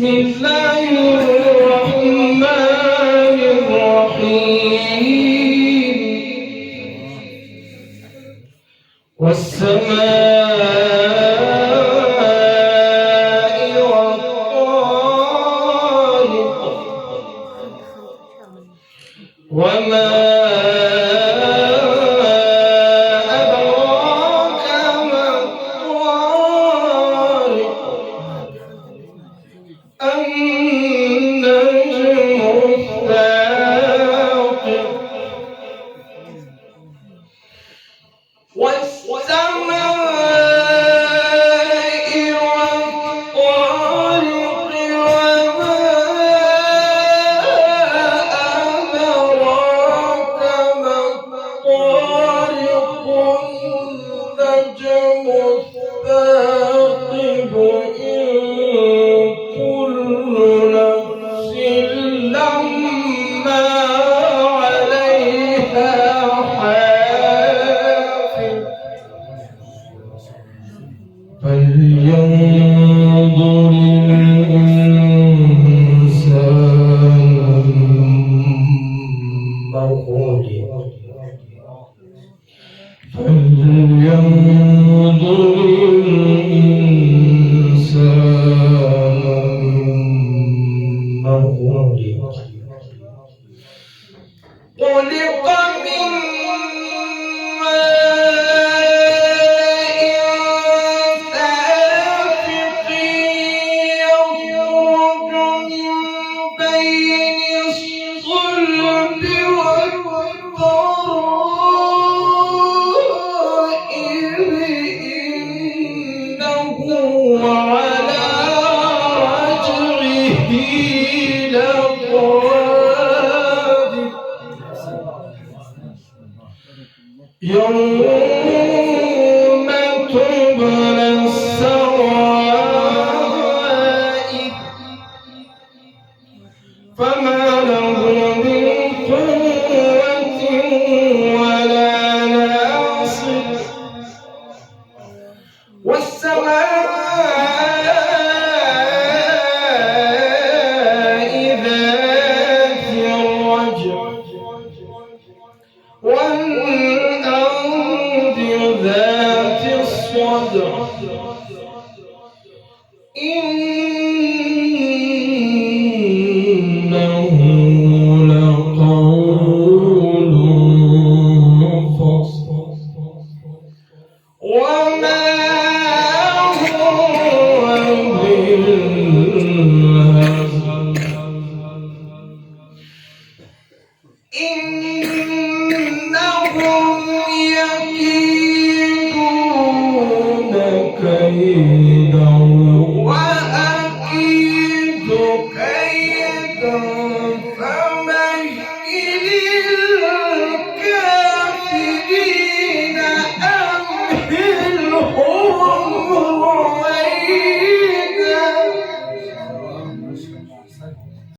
الله الرحمن الرحيم والسماء والطارق وما أدراك ما الطارق النجم الثاقب والسماء والطارق وما أدراك ما الطارق النجم الثاقب فلينظر الإنسان مما خلق فلينظر الإنسان مما خلق خلق من وعلى رجعه لقادر يوم تبلى السرائر فما له من قوة ولا ناصر والسماء ذات الرجع والأرض ذات الصدع إنه لقول فصل وما إنهم يكيدون كيدا